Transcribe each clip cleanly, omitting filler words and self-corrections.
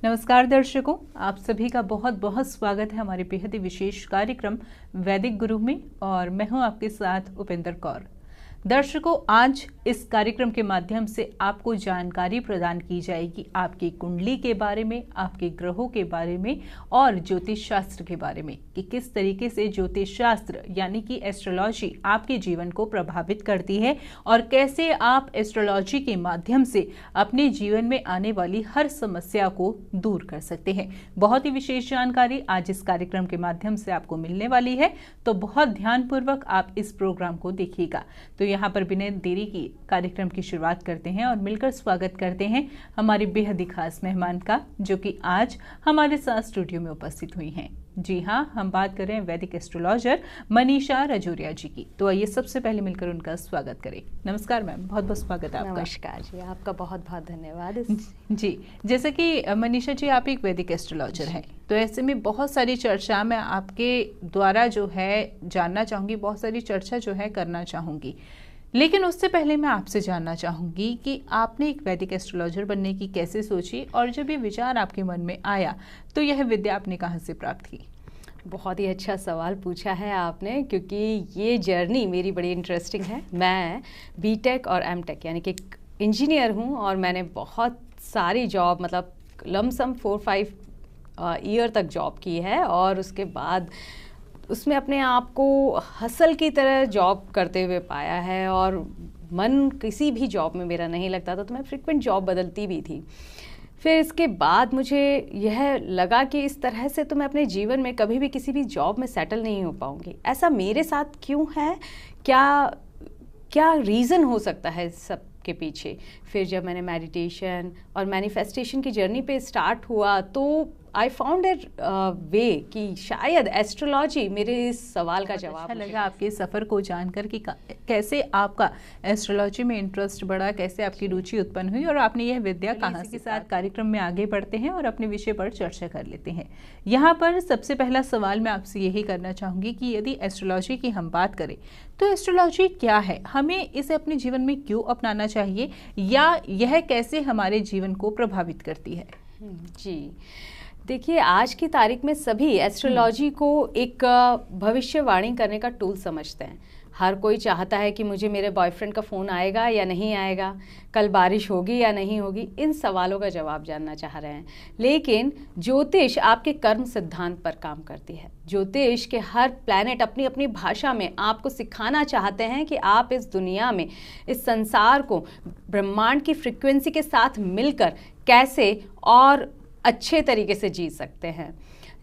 नमस्कार दर्शकों, आप सभी का बहुत बहुत स्वागत है हमारे बेहद ही विशेष कार्यक्रम वैदिक गुरु में और मैं हूं आपके साथ उपेंद्र कौर। दर्शकों, आज इस कार्यक्रम के माध्यम से आपको जानकारी प्रदान की जाएगी आपकी कुंडली के बारे में, आपके ग्रहों के बारे में और ज्योतिष शास्त्र के बारे में कि किस तरीके से ज्योतिष शास्त्र यानी कि एस्ट्रोलॉजी आपके जीवन को प्रभावित करती है और कैसे आप एस्ट्रोलॉजी के माध्यम से अपने जीवन में आने वाली हर समस्या को दूर कर सकते हैं। बहुत ही विशेष जानकारी आज इस कार्यक्रम के माध्यम से आपको मिलने वाली है, तो बहुत ध्यानपूर्वक आप इस प्रोग्राम को देखिएगा। तो यहाँ पर बिना देरी की कार्यक्रम की शुरुआत करते हैं और मिलकर स्वागत करते हैं हमारी बेहद ही खास मेहमान का, जो कि आज हमारे साथ स्टूडियो में उपस्थित हुई हैं। जी हाँ, हम बात कर रहे हैं वैदिक एस्ट्रोलॉजर मनीषा रजौरिया जी की। तो आइए सबसे पहले मिलकर उनका स्वागत करें। नमस्कार मैम, बहुत बहुत स्वागत है आपका। नमस्कार जी, आपका बहुत बहुत धन्यवाद। जी, जैसे कि मनीषा जी आप एक वैदिक एस्ट्रोलॉजर हैं, तो ऐसे में बहुत सारी चर्चा मैं आपके द्वारा जो है जानना चाहूँगी, बहुत सारी चर्चा जो है करना चाहूँगी, लेकिन उससे पहले मैं आपसे जानना चाहूँगी कि आपने एक वैदिक एस्ट्रोलॉजर बनने की कैसे सोची और जब ये विचार आपके मन में आया तो यह विद्या आपने कहाँ से प्राप्त की? बहुत ही अच्छा सवाल पूछा है आपने, क्योंकि ये जर्नी मेरी बड़ी इंटरेस्टिंग है। मैं बीटेक और एमटेक यानी कि इंजीनियर हूँ और मैंने बहुत सारी जॉब मतलब लमसम 4-5 ईयर तक जॉब की है और उसके बाद उसमें अपने आप को हसल की तरह जॉब करते हुए पाया है और मन किसी भी जॉब में मेरा नहीं लगता था, तो मैं फ्रिक्वेंट जॉब बदलती भी थी। फिर इसके बाद मुझे यह लगा कि इस तरह से तो मैं अपने जीवन में कभी भी किसी भी जॉब में सेटल नहीं हो पाऊंगी। ऐसा मेरे साथ क्यों है, क्या रीज़न हो सकता है सब के पीछे? फिर जब मैंने मेडिटेशन और मैनिफेस्टेशन की जर्नी पे स्टार्ट हुआ तो आई फाउंड ए वे कि शायद एस्ट्रोलॉजी मेरे इस सवाल का जवाब। अच्छा लगा आपके सफ़र को जानकर कि कैसे आपका एस्ट्रोलॉजी में इंटरेस्ट बढ़ा, कैसे आपकी रुचि उत्पन्न हुई और आपने यह विद्या कहाँ से। साथ कार्यक्रम में आगे बढ़ते हैं और अपने विषय पर चर्चा कर लेते हैं। यहाँ पर सबसे पहला सवाल मैं आपसे यही करना चाहूँगी कि यदि एस्ट्रोलॉजी की हम बात करें तो एस्ट्रोलॉजी क्या है, हमें इसे अपने जीवन में क्यों अपनाना चाहिए या यह कैसे हमारे जीवन को प्रभावित करती है? जी देखिए, आज की तारीख में सभी एस्ट्रोलॉजी को एक भविष्यवाणी करने का टूल समझते हैं। हर कोई चाहता है कि मुझे मेरे बॉयफ्रेंड का फ़ोन आएगा या नहीं आएगा, कल बारिश होगी या नहीं होगी, इन सवालों का जवाब जानना चाह रहे हैं। लेकिन ज्योतिष आपके कर्म सिद्धांत पर काम करती है। ज्योतिष के हर प्लैनेट अपनी अपनी भाषा में आपको सिखाना चाहते हैं कि आप इस दुनिया में, इस संसार को ब्रह्मांड की फ्रिक्वेंसी के साथ मिलकर कैसे और अच्छे तरीके से जी सकते हैं।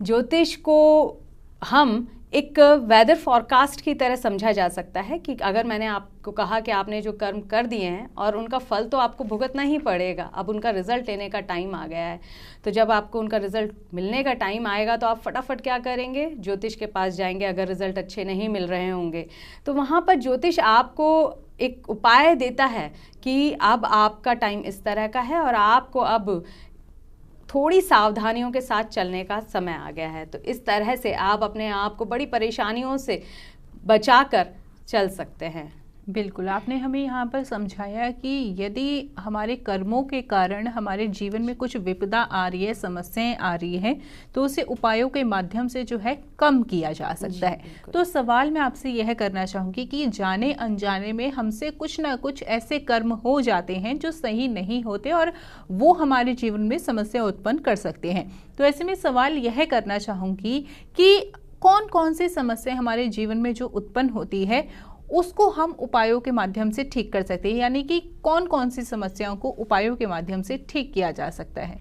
ज्योतिष को हम एक वेदर फॉरकास्ट की तरह समझा जा सकता है कि अगर मैंने आपको कहा कि आपने जो कर्म कर दिए हैं और उनका फल तो आपको भुगतना ही पड़ेगा, अब उनका रिजल्ट लेने का टाइम आ गया है, तो जब आपको उनका रिजल्ट मिलने का टाइम आएगा तो आप फटाफट क्या करेंगे, ज्योतिष के पास जाएंगे। अगर रिजल्ट अच्छे नहीं मिल रहे होंगे तो वहाँ पर ज्योतिष आपको एक उपाय देता है कि अब आपका टाइम इस तरह का है और आपको अब थोड़ी सावधानियों के साथ चलने का समय आ गया है। तो इस तरह से आप अपने आप को बड़ी परेशानियों से बचाकर चल सकते हैं। बिल्कुल, आपने हमें यहाँ पर समझाया कि यदि हमारे कर्मों के कारण हमारे जीवन में कुछ विपदा आ रही है, समस्याएं आ रही हैं, तो उसे उपायों के माध्यम से जो है कम किया जा सकता है। तो सवाल मैं आपसे यह करना चाहूँगी कि जाने अनजाने में हमसे कुछ ना कुछ ऐसे कर्म हो जाते हैं जो सही नहीं होते और वो हमारे जीवन में समस्या उत्पन्न कर सकते हैं। तो ऐसे में सवाल यह करना चाहूँगी कि कौन कौन सी समस्या हमारे जीवन में जो उत्पन्न होती है उसको हम उपायों के माध्यम से ठीक कर सकते हैं, यानी कि कौन कौन सी समस्याओं को उपायों के माध्यम से ठीक किया जा सकता है?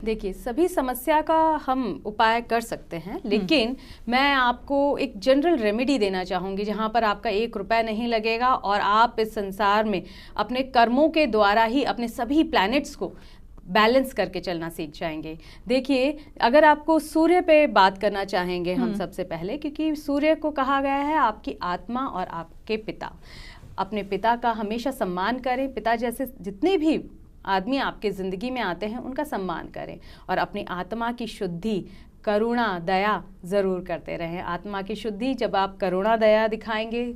देखिए, सभी समस्या का हम उपाय कर सकते हैं, लेकिन मैं आपको एक जनरल रेमेडी देना चाहूँगी जहाँ पर आपका 1 रुपया नहीं लगेगा और आप इस संसार में अपने कर्मों के द्वारा ही अपने सभी प्लैनेट्स को बैलेंस करके चलना सीख जाएंगे। देखिए, अगर आपको सूर्य पे बात करना चाहेंगे हम सबसे पहले, क्योंकि सूर्य को कहा गया है आपकी आत्मा और आपके पिता। अपने पिता का हमेशा सम्मान करें। पिता जैसे जितने भी आदमी आपके ज़िंदगी में आते हैं उनका सम्मान करें और अपनी आत्मा की शुद्धि, करुणा, दया ज़रूर करते रहें। आत्मा की शुद्धि, जब आप करुणा दया दिखाएंगे,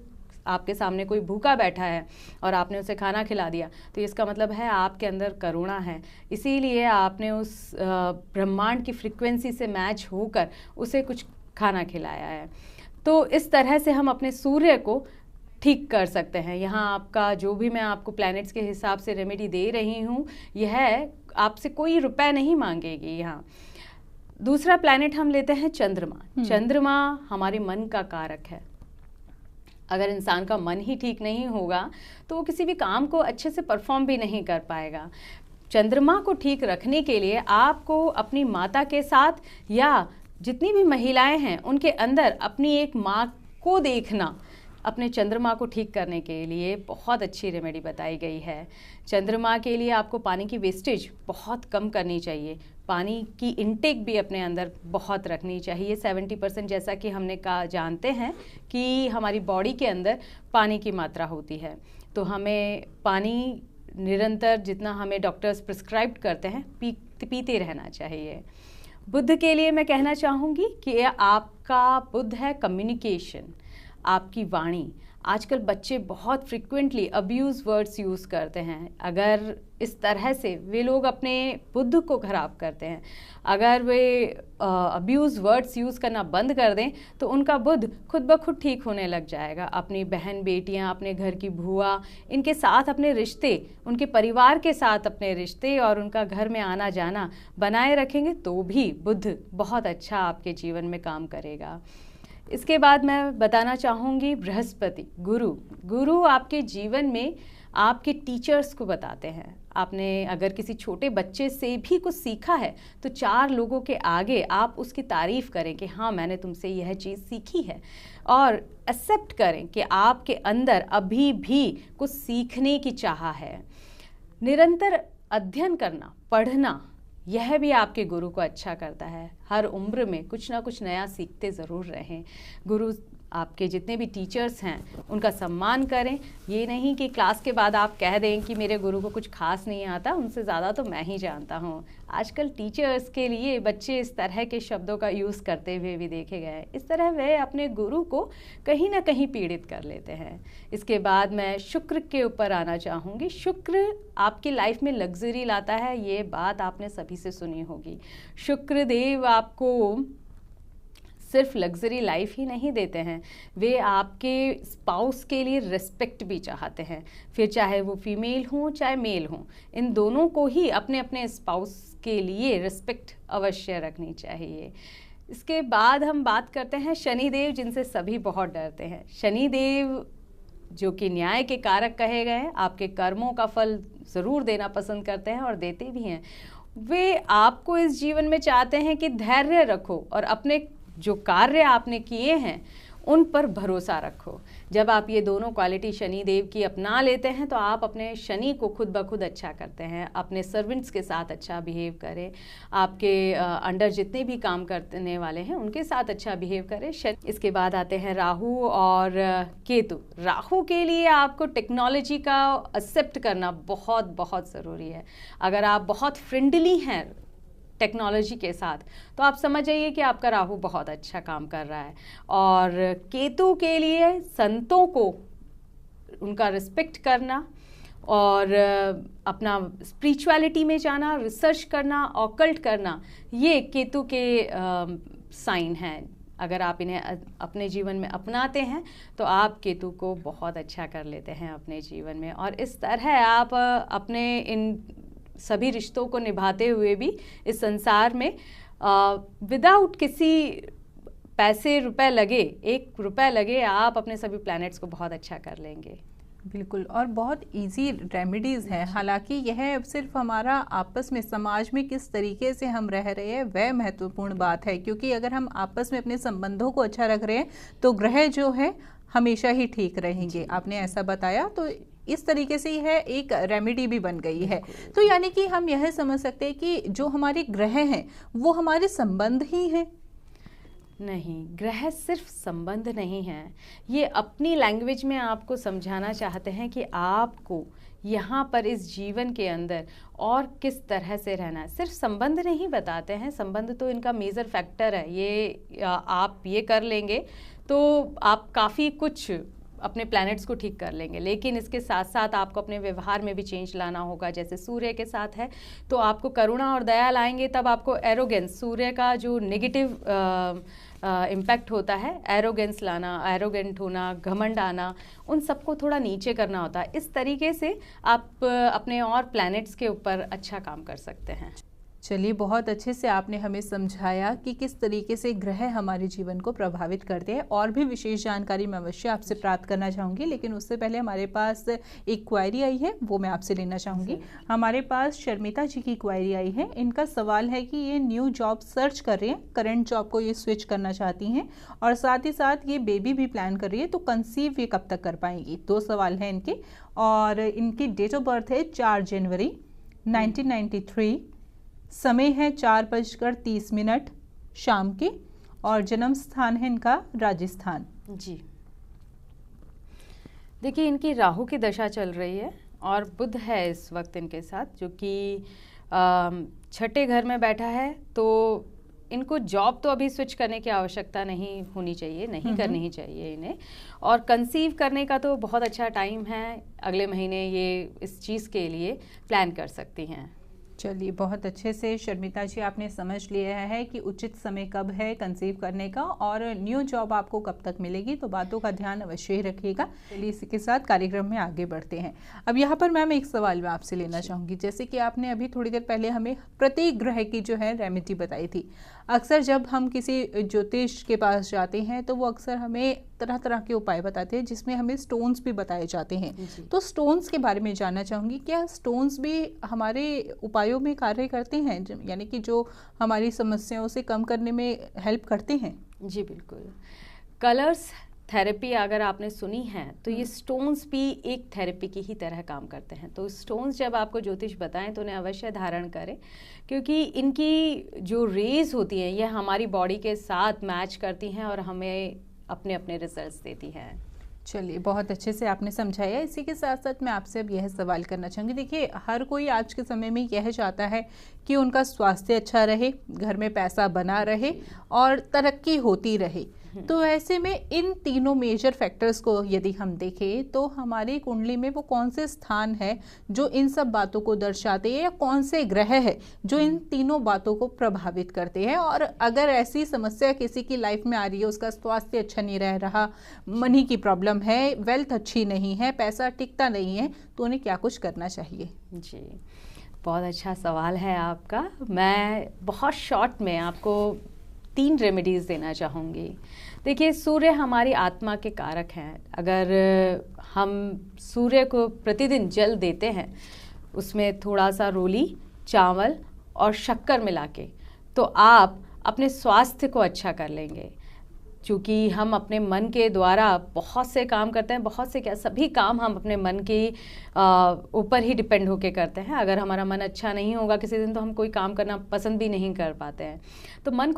आपके सामने कोई भूखा बैठा है और आपने उसे खाना खिला दिया, तो इसका मतलब है आपके अंदर करुणा है, इसीलिए आपने उस ब्रह्मांड की फ्रिक्वेंसी से मैच होकर उसे कुछ खाना खिलाया है। तो इस तरह से हम अपने सूर्य को ठीक कर सकते हैं। यहाँ आपका जो भी मैं आपको प्लैनेट्स के हिसाब से रेमेडी दे रही हूँ, यह आपसे कोई रुपए नहीं मांगेगी। यहाँ दूसरा प्लैनेट हम लेते हैं चंद्रमा। चंद्रमा हमारे मन का कारक है। अगर इंसान का मन ही ठीक नहीं होगा तो वो किसी भी काम को अच्छे से परफॉर्म भी नहीं कर पाएगा। चंद्रमा को ठीक रखने के लिए आपको अपनी माता के साथ या जितनी भी महिलाएं हैं उनके अंदर अपनी एक माँ को देखना अपने चंद्रमा को ठीक करने के लिए बहुत अच्छी रेमेडी बताई गई है। चंद्रमा के लिए आपको पानी की वेस्टेज बहुत कम करनी चाहिए, पानी की इनटेक भी अपने अंदर बहुत रखनी चाहिए। 70% जैसा कि हमने कहा जानते हैं कि हमारी बॉडी के अंदर पानी की मात्रा होती है, तो हमें पानी निरंतर जितना हमें डॉक्टर्स प्रिस्क्राइब करते हैं पीते रहना चाहिए। बुद्ध के लिए मैं कहना चाहूँगी कि आपका बुद्ध है कम्युनिकेशन, आपकी वाणी। आजकल बच्चे बहुत फ्रिक्वेंटली अब्यूज़ वर्ड्स यूज़ करते हैं। अगर इस तरह से वे लोग अपने बुद्ध को ख़राब करते हैं, अगर वे अब्यूज़ वर्ड्स यूज़ करना बंद कर दें तो उनका बुद्ध खुद ब खुद ठीक होने लग जाएगा। अपनी बहन बेटियां, अपने घर की बुआ, इनके साथ अपने रिश्ते, उनके परिवार के साथ अपने रिश्ते और उनका घर में आना जाना बनाए रखेंगे तो भी बुद्ध बहुत अच्छा आपके जीवन में काम करेगा। इसके बाद मैं बताना चाहूँगी बृहस्पति, गुरु आपके जीवन में आपके टीचर्स को बताते हैं। आपने अगर किसी छोटे बच्चे से भी कुछ सीखा है तो 4 लोगों के आगे आप उसकी तारीफ़ करें कि हाँ मैंने तुमसे यह चीज़ सीखी है, और एक्सेप्ट करें कि आपके अंदर अभी भी कुछ सीखने की चाह है। निरंतर अध्ययन करना, पढ़ना, यह भी आपके गुरु को अच्छा करता है। हर उम्र में कुछ ना कुछ नया सीखते ज़रूर रहें। गुरु आपके जितने भी टीचर्स हैं उनका सम्मान करें। ये नहीं कि क्लास के बाद आप कह दें कि मेरे गुरु को कुछ खास नहीं आता, उनसे ज़्यादा तो मैं ही जानता हूँ। आजकल टीचर्स के लिए बच्चे इस तरह के शब्दों का यूज़ करते हुए भी देखे गए हैं। इस तरह वे अपने गुरु को कहीं ना कहीं पीड़ित कर लेते हैं। इसके बाद मैं शुक्र के ऊपर आना चाहूँगी। शुक्र आपकी लाइफ में लग्जरी लाता है, ये बात आपने सभी से सुनी होगी। शुक्र देव आपको सिर्फ लग्जरी लाइफ ही नहीं देते हैं, वे आपके स्पाउस के लिए रिस्पेक्ट भी चाहते हैं। फिर चाहे वो फीमेल हो चाहे मेल हो, इन दोनों को ही अपने अपने स्पाउस के लिए रिस्पेक्ट अवश्य रखनी चाहिए। इसके बाद हम बात करते हैं शनिदेव, जिनसे सभी बहुत डरते हैं। शनिदेव जो कि न्याय के कारक कहे गए हैं, आपके कर्मों का फल ज़रूर देना पसंद करते हैं और देते भी हैं। वे आपको इस जीवन में चाहते हैं कि धैर्य रखो और अपने जो कार्य आपने किए हैं उन पर भरोसा रखो। जब आप ये दोनों क्वालिटी शनि देव की अपना लेते हैं तो आप अपने शनि को खुद ब खुद अच्छा करते हैं। अपने सर्वेंट्स के साथ अच्छा बिहेव करें, आपके अंडर जितने भी काम करने वाले हैं उनके साथ अच्छा बिहेव करें। इसके बाद आते हैं राहु और केतु। राहु के लिए आपको टेक्नोलॉजी का एक्सेप्ट करना बहुत बहुत ज़रूरी है। अगर आप बहुत फ्रेंडली हैं टेक्नोलॉजी के साथ तो आप समझ जाइए कि आपका राहु बहुत अच्छा काम कर रहा है। और केतु के लिए संतों को उनका रिस्पेक्ट करना और अपना स्पिरिचुअलिटी में जाना, रिसर्च करना, ऑकल्ट करना, ये केतु के साइन हैं। अगर आप इन्हें अपने जीवन में अपनाते हैं तो आप केतु को बहुत अच्छा कर लेते हैं अपने जीवन में। और इस तरह आप अपने इन सभी रिश्तों को निभाते हुए भी इस संसार में विदाउट किसी पैसे रुपए लगे, 1 रुपए लगे, आप अपने सभी प्लैनेट्स को बहुत अच्छा कर लेंगे। बिल्कुल, और बहुत इजी रेमेडीज़ हैं। हालांकि यह सिर्फ हमारा आपस में समाज में किस तरीके से हम रह रहे हैं वह महत्वपूर्ण बात है, क्योंकि अगर हम आपस में अपने संबंधों को अच्छा रख रहे हैं तो ग्रह जो है हमेशा ही ठीक रहेंगे। आपने ऐसा बताया, तो इस तरीके से यह एक रेमेडी भी बन गई है। तो यानी कि हम यह समझ सकते हैं कि जो हमारे ग्रह हैं वो हमारे संबंध ही हैं। नहीं, ग्रह सिर्फ संबंध नहीं हैं। ये अपनी लैंग्वेज में आपको समझाना चाहते हैं कि आपको यहाँ पर इस जीवन के अंदर और किस तरह से रहना है। सिर्फ संबंध नहीं बताते हैं, संबंध तो इनका मेजर फैक्टर है। ये आप ये कर लेंगे तो आप काफ़ी कुछ अपने प्लैनेट्स को ठीक कर लेंगे, लेकिन इसके साथ साथ आपको अपने व्यवहार में भी चेंज लाना होगा। जैसे सूर्य के साथ है तो आपको करुणा और दया लाएंगे, तब आपको एरोगेंस, सूर्य का जो नेगेटिव इम्पैक्ट होता है, एरोगेंस लाना, एरोगेंट होना, घमंड आना, उन सबको थोड़ा नीचे करना होता है। इस तरीके से आप अपने और प्लैनेट्स के ऊपर अच्छा काम कर सकते हैं। चलिए, बहुत अच्छे से आपने हमें समझाया कि किस तरीके से ग्रह हमारे जीवन को प्रभावित करते हैं। और भी विशेष जानकारी मैं अवश्य आपसे प्राप्त करना चाहूँगी, लेकिन उससे पहले हमारे पास एक क्वेरी आई है, वो मैं आपसे लेना चाहूँगी। हमारे पास शर्मिता जी की क्वेरी आई है। इनका सवाल है कि ये न्यू जॉब सर्च कर रहे हैं, करंट जॉब को ये स्विच करना चाहती हैं और साथ ही साथ ये बेबी भी प्लान कर रही है, तो कंसीव ये कब तक कर पाएंगी? 2 सवाल हैं इनके। और इनकी डेट ऑफ बर्थ है 4 जनवरी 1993, समय है 4:30 शाम के, और जन्म स्थान है इनका राजस्थान। जी, देखिए इनकी राहु की दशा चल रही है और बुध है इस वक्त इनके साथ, जो कि 6ठे घर में बैठा है। तो इनको जॉब तो अभी स्विच करने की आवश्यकता नहीं होनी चाहिए, नहीं करनी ही चाहिए इन्हें। और कंसीव करने का तो बहुत अच्छा टाइम है, अगले महीने ये इस चीज़ के लिए प्लान कर सकती हैं। चलिए, बहुत अच्छे से शर्मिता जी आपने समझ लिया है कि उचित समय कब है कंसीव करने का और न्यू जॉब आपको कब तक मिलेगी, तो बातों का ध्यान अवश्य ही रखिएगा। चलिए, इसी के साथ कार्यक्रम में आगे बढ़ते हैं। अब यहाँ पर मैम एक सवाल मैं आपसे लेना चाहूँगी। जैसे कि आपने अभी थोड़ी देर पहले हमें प्रत्येक ग्रह की जो है रेमेडी बताई थी। अक्सर जब हम किसी ज्योतिष के पास जाते हैं तो वो अक्सर हमें तरह तरह के उपाय बताते हैं, जिसमें हमें स्टोन्स भी बताए जाते हैं। तो स्टोन्स के बारे में जानना चाहूँगी, क्या स्टोन्स भी हमारे उपायों में कार्य करते हैं, यानी कि जो हमारी समस्याओं से कम करने में हेल्प करते हैं? जी बिल्कुल। कलर्स थेरेपी अगर आपने सुनी है तो ये स्टोन्स भी एक थेरेपी की ही तरह काम करते हैं। तो स्टोन्स जब आपको ज्योतिष बताएं तो उन्हें अवश्य धारण करें, क्योंकि इनकी जो रेज होती हैं ये हमारी बॉडी के साथ मैच करती हैं और हमें अपने अपने रिजल्ट्स देती हैं। चलिए, बहुत अच्छे से आपने समझाया। इसी के साथ साथ मैं आपसे अब यह सवाल करना चाहूँगी। देखिए, हर कोई आज के समय में यह चाहता है कि उनका स्वास्थ्य अच्छा रहे, घर में पैसा बना रहे और तरक्की होती रहे। तो ऐसे में इन तीनों मेजर फैक्टर्स को यदि हम देखें तो हमारी कुंडली में वो कौन से स्थान है जो इन सब बातों को दर्शाते हैं, या कौन से ग्रह है जो इन तीनों बातों को प्रभावित करते हैं? और अगर ऐसी समस्या किसी की लाइफ में आ रही है, उसका स्वास्थ्य अच्छा नहीं रह रहा, मनी की प्रॉब्लम है, वेल्थ अच्छी नहीं है, पैसा टिकता नहीं है, तो उन्हें क्या कुछ करना चाहिए? जी, बहुत अच्छा सवाल है आपका। मैं बहुत शॉर्ट में आपको 3 रेमेडीज़ देना चाहूँगी। देखिए, सूर्य हमारी आत्मा के कारक हैं। अगर हम सूर्य को प्रतिदिन जल देते हैं, उसमें थोड़ा सा रोली, चावल और शक्कर मिला के, तो आप अपने स्वास्थ्य को अच्छा कर लेंगे। क्योंकि हम अपने मन के द्वारा बहुत से काम करते हैं, बहुत से क्या, सभी काम हम अपने मन के ऊपर ही डिपेंड होके करते हैं। अगर हमारा मन अच्छा नहीं होगा किसी दिन तो हम कोई काम करना पसंद भी नहीं कर पाते हैं। तो मन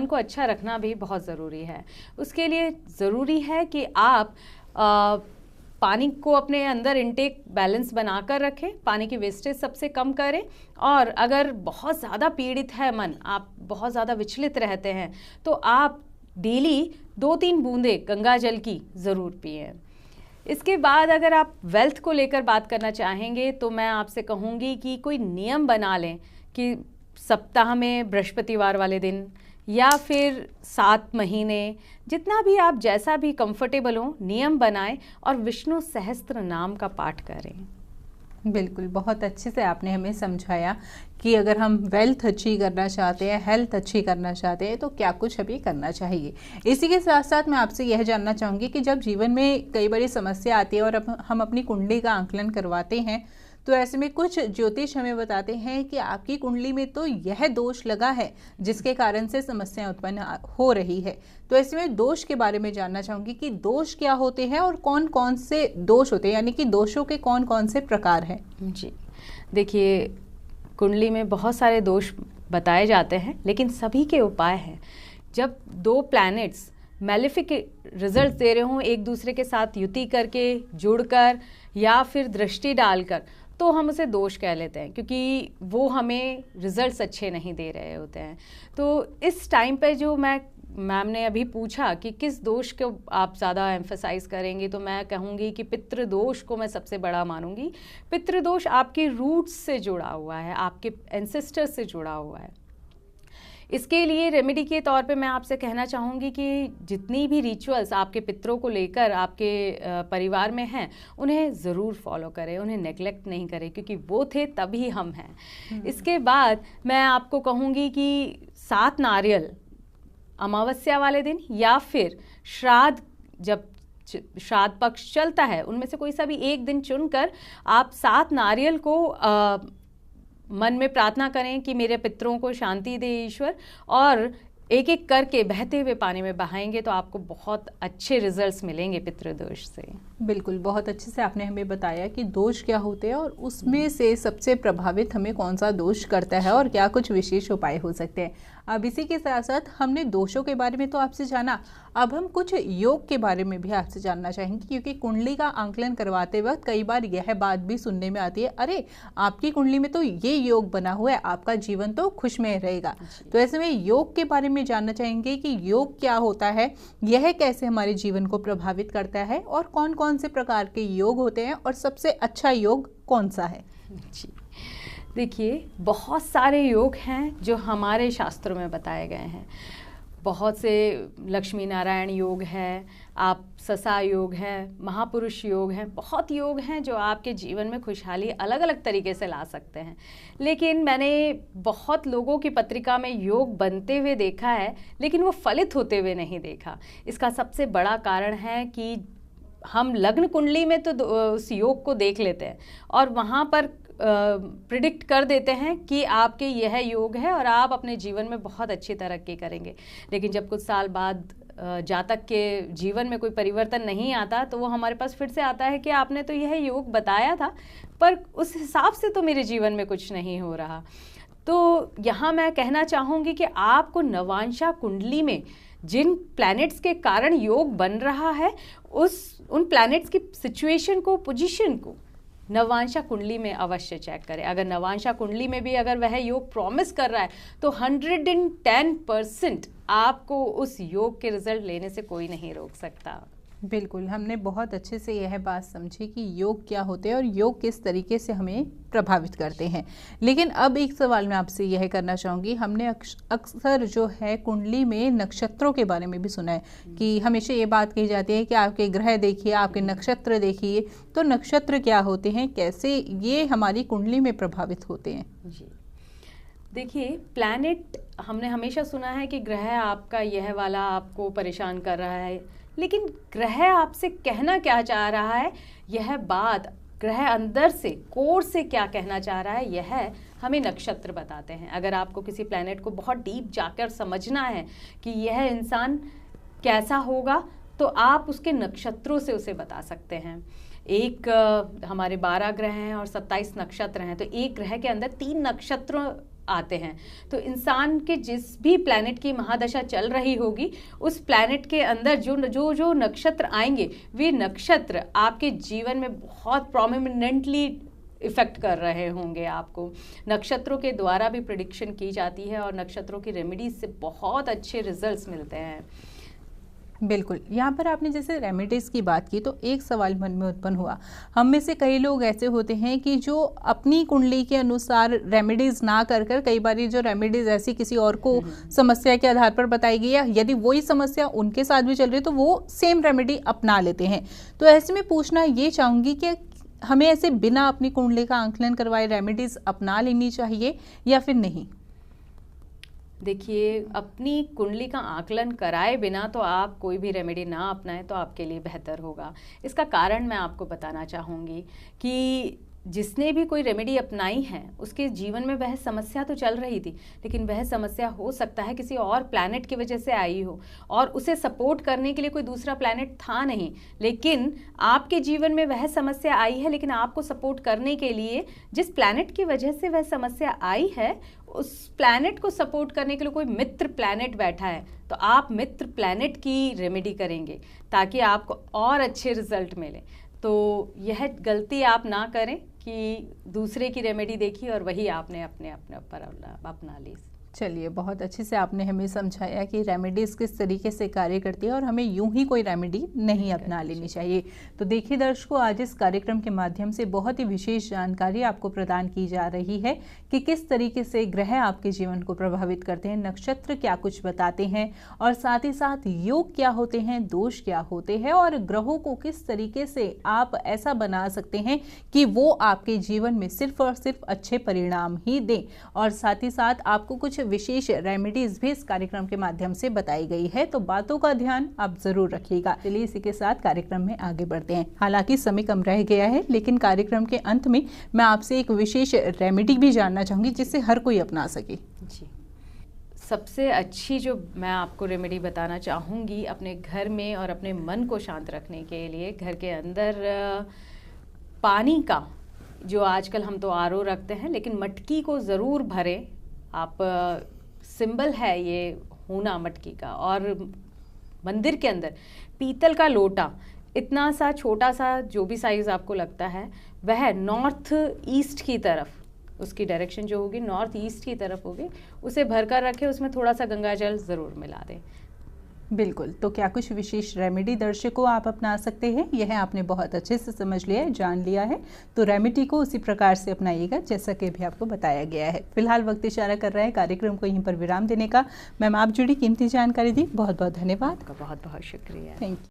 को अच्छा रखना भी बहुत ज़रूरी है। उसके लिए ज़रूरी है कि आप पानी को अपने अंदर इनटेक बैलेंस बनाकर रखें, पानी की वेस्टेज सबसे कम करें। और अगर बहुत ज़्यादा पीड़ित है मन, आप बहुत ज़्यादा विचलित रहते हैं, तो आप डेली 2-3 बूंदे गंगा जल की ज़रूर पिएं। इसके बाद अगर आप वेल्थ को लेकर बात करना चाहेंगे तो मैं आपसे कहूँगी कि कोई नियम बना लें कि सप्ताह में बृहस्पतिवार वाले दिन या फिर 7 महीने, जितना भी आप जैसा भी कंफर्टेबल हो, नियम बनाएं और विष्णु सहस्त्र नाम का पाठ करें। बिल्कुल, बहुत अच्छे से आपने हमें समझाया कि अगर हम वेल्थ अच्छी करना चाहते हैं, हेल्थ अच्छी करना चाहते हैं, तो क्या कुछ अभी करना चाहिए। इसी के साथ साथ मैं आपसे यह जानना चाहूँगी कि जब जीवन में कई बड़ी समस्या आती है और अब हम अपनी कुंडली का आंकलन करवाते हैं, तो ऐसे में कुछ ज्योतिष हमें बताते हैं कि आपकी कुंडली में तो यह दोष लगा है जिसके कारण से समस्याएं उत्पन्न हो रही है। तो ऐसे में दोष के बारे में जानना चाहूँगी कि दोष क्या होते हैं और कौन कौन से दोष होते हैं, यानी कि दोषों के कौन कौन से प्रकार हैं? जी, देखिए, कुंडली में बहुत सारे दोष बताए जाते हैं, लेकिन सभी के उपाय हैं। जब 2 प्लैनेट्स मैलेफिक रिजल्ट दे रहे हों, एक दूसरे के साथ युति करके, जुड़कर या फिर दृष्टि डालकर, तो हम उसे दोष कह लेते हैं, क्योंकि वो हमें रिजल्ट्स अच्छे नहीं दे रहे होते हैं। तो इस टाइम पे जो मैं मैम ने अभी पूछा कि किस दोष को आप ज़्यादा एम्फसाइज करेंगे, तो मैं कहूँगी कि पितृदोष को मैं सबसे बड़ा मानूंगी। पितृदोष आपके रूट्स से जुड़ा हुआ है, आपके एंसेस्टर्स से जुड़ा हुआ है। इसके लिए रेमेडी के तौर पे मैं आपसे कहना चाहूँगी कि जितनी भी रिचुअल्स आपके पितरों को लेकर आपके परिवार में हैं, उन्हें ज़रूर फॉलो करें, उन्हें नेग्लेक्ट नहीं करें, क्योंकि वो थे तभी हम हैं। इसके बाद मैं आपको कहूँगी कि 7 नारियल अमावस्या वाले दिन या फिर श्राद्ध, जब श्राद्ध पक्ष चलता है, उनमें से कोई सा भी एक दिन चुनकर आप 7 नारियल को मन में प्रार्थना करें कि मेरे पितरों को शांति दे ईश्वर, और एक एक करके बहते हुए पानी में बहाएंगे तो आपको बहुत अच्छे रिजल्ट्स मिलेंगे पितृदोष से। बिल्कुल, बहुत अच्छे से आपने हमें बताया कि दोष क्या होते हैं और उसमें से सबसे प्रभावित हमें कौन सा दोष करता है और क्या कुछ विशेष उपाय हो सकते हैं। अब इसी के साथ साथ हमने दोषों के बारे में तो आपसे जाना, अब हम कुछ योग के बारे में भी आपसे जानना चाहेंगे, क्योंकि कुंडली का आंकलन करवाते वक्त कई बार यह बात भी सुनने में आती है, अरे आपकी कुंडली में तो ये योग बना हुआ है, आपका जीवन तो खुशमय रहेगा। तो ऐसे में योग के बारे में जानना चाहेंगे कि योग क्या होता है, यह कैसे हमारे जीवन को प्रभावित करता है और कौन कौन से प्रकार के योग होते हैं और सबसे अच्छा योग कौन सा है। जी देखिए, बहुत सारे योग हैं जो हमारे शास्त्रों में बताए गए हैं। बहुत से लक्ष्मी नारायण योग है, आप ससा योग है, महापुरुष योग हैं, बहुत योग हैं जो आपके जीवन में खुशहाली अलग अलग तरीके से ला सकते हैं। लेकिन मैंने बहुत लोगों की पत्रिका में योग बनते हुए देखा है, लेकिन वो फलित होते हुए नहीं देखा। इसका सबसे बड़ा कारण है कि हम लग्न कुंडली में तो उस योग को देख लेते हैं और वहाँ पर प्रिडिक्ट कर देते हैं कि आपके यह योग है और आप अपने जीवन में बहुत अच्छी तरक्की करेंगे। लेकिन जब कुछ साल बाद जातक के जीवन में कोई परिवर्तन नहीं आता, तो वो हमारे पास फिर से आता है कि आपने तो यह योग बताया था, पर उस हिसाब से तो मेरे जीवन में कुछ नहीं हो रहा। तो यहाँ मैं कहना चाहूँगी कि आपको नवांशा कुंडली में जिन प्लैनेट्स के कारण योग बन रहा है, उन प्लैनेट्स की सिचुएशन को, पोजीशन को नवांशा कुंडली में अवश्य चेक करें। अगर नवांशा कुंडली में भी अगर वह योग प्रॉमिस कर रहा है, तो 110% आपको उस योग के रिजल्ट लेने से कोई नहीं रोक सकता। बिल्कुल, हमने बहुत अच्छे से यह बात समझी कि योग क्या होते हैं और योग किस तरीके से हमें प्रभावित करते हैं। लेकिन अब एक सवाल मैं आपसे यह करना चाहूँगी, हमने अक्सर जो है कुंडली में नक्षत्रों के बारे में भी सुना है कि हमेशा ये बात कही जाती है कि आपके ग्रह देखिए, आपके नक्षत्र देखिए। तो नक्षत्र क्या होते हैं, कैसे ये हमारी कुंडली में प्रभावित होते हैं? जी देखिए, प्लैनेट हमने हमेशा सुना है कि ग्रह आपका यह वाला आपको परेशान कर रहा है, लेकिन ग्रह आपसे कहना क्या चाह रहा है, यह बात ग्रह अंदर से, कोर से क्या कहना चाह रहा है, यह हमें नक्षत्र बताते हैं। अगर आपको किसी प्लैनेट को बहुत डीप जाकर समझना है कि यह इंसान कैसा होगा, तो आप उसके नक्षत्रों से उसे बता सकते हैं। एक हमारे 12 ग्रह हैं और 27 नक्षत्र हैं, तो एक ग्रह के अंदर 3 नक्षत्र आते हैं। तो इंसान के जिस भी प्लैनेट की महादशा चल रही होगी, उस प्लैनेट के अंदर जो नक्षत्र आएंगे, वे नक्षत्र आपके जीवन में बहुत प्रोमिनेंटली इफेक्ट कर रहे होंगे। आपको नक्षत्रों के द्वारा भी प्रिडिक्शन की जाती है और नक्षत्रों की रेमेडीज से बहुत अच्छे रिजल्ट्स मिलते हैं। बिल्कुल, यहाँ पर आपने जैसे रेमेडीज़ की बात की, तो एक सवाल मन में उत्पन्न हुआ, हम में से कई लोग ऐसे होते हैं कि जो अपनी कुंडली के अनुसार रेमेडीज़ ना कर कई बार जो रेमेडीज़ ऐसी किसी और को समस्या के आधार पर बताई गई, या यदि वही समस्या उनके साथ भी चल रही है तो वो सेम रेमेडी अपना लेते हैं। तो ऐसे में पूछना ये चाहूँगी कि हमें ऐसे बिना अपनी कुंडली का आंकलन करवाए रेमेडीज़ अपना लेनी चाहिए या फिर नहीं? देखिए, अपनी कुंडली का आकलन कराए बिना तो आप कोई भी रेमेडी ना अपनाएं तो आपके लिए बेहतर होगा। इसका कारण मैं आपको बताना चाहूँगी कि जिसने भी कोई रेमेडी अपनाई है, उसके जीवन में वह समस्या तो चल रही थी, लेकिन वह समस्या हो सकता है किसी और प्लैनेट की वजह से आई हो और उसे सपोर्ट करने के लिए कोई दूसरा प्लैनेट था नहीं, लेकिन आपके जीवन में वह समस्या आई है, लेकिन आपको सपोर्ट करने के लिए जिस प्लैनेट की वजह से वह समस्या आई है, उस प्लैनेट को सपोर्ट करने के लिए कोई मित्र प्लैनेट बैठा है, तो आप मित्र प्लैनेट की रेमेडी करेंगे ताकि आपको और अच्छे रिजल्ट मिले। तो यह गलती आप ना करें कि दूसरे की रेमेडी देखी और वही आपने अपने ऊपर अपना ली। चलिए, बहुत अच्छे से आपने हमें समझाया कि रेमेडीज़ किस तरीके से कार्य करती है और हमें यूं ही कोई रेमेडी नहीं अपना लेनी चाहिए। तो देखिए दर्शकों, आज इस कार्यक्रम के माध्यम से बहुत ही विशेष जानकारी आपको प्रदान की जा रही है कि किस तरीके से ग्रह आपके जीवन को प्रभावित करते हैं, नक्षत्र क्या कुछ बताते हैं और साथ ही साथ योग क्या होते हैं, दोष क्या होते हैं और ग्रहों को किस तरीके से आप ऐसा बना सकते हैं कि वो आपके जीवन में सिर्फ और सिर्फ अच्छे परिणाम ही दें। और साथ ही साथ आपको कुछ विशेष रेमेडीज भी इस कार्यक्रम के माध्यम से बताई गई है, तो बातों का ध्यान आप जरूर रखिएगा। चलिए इसी के साथ कार्यक्रम में आगे बढ़ते हैं। हालांकि समय कम रह गया है, लेकिन कार्यक्रम के अंत में मैं आपसे एक विशेष रेमेडी भी जानना चाहूंगी जिससे हर कोई अपना सके। जी, सबसे अच्छी जो मैं आपको रेमेडी बताना चाहूँगी अपने घर में और अपने मन को शांत रखने के लिए, घर के अंदर पानी का, जो आजकल हम तो आरओ रखते हैं, लेकिन मटकी को ज़रूर भरें आप। सिंबल है ये होना मटकी का। और मंदिर के अंदर पीतल का लोटा, इतना सा छोटा सा, जो भी साइज़ आपको लगता है, वह नॉर्थ ईस्ट की तरफ, उसकी डायरेक्शन जो होगी नॉर्थ ईस्ट की तरफ होगी, उसे भरकर रखें, उसमें थोड़ा सा गंगा जल ज़रूर मिला दें। बिल्कुल। तो क्या कुछ विशेष रेमेडी दर्शकों आप अपना सकते हैं, यह आपने बहुत अच्छे से समझ लिया है, जान लिया है। तो रेमेडी को उसी प्रकार से अपनाइएगा जैसा कि भी आपको बताया गया है। फिलहाल वक्त इशारा कर रहा है कार्यक्रम को यहीं पर विराम देने का। मैम, आप जुड़ी कीमती जानकारी दी, बहुत बहुत धन्यवाद। आपका बहुत बहुत शुक्रिया। Thank you.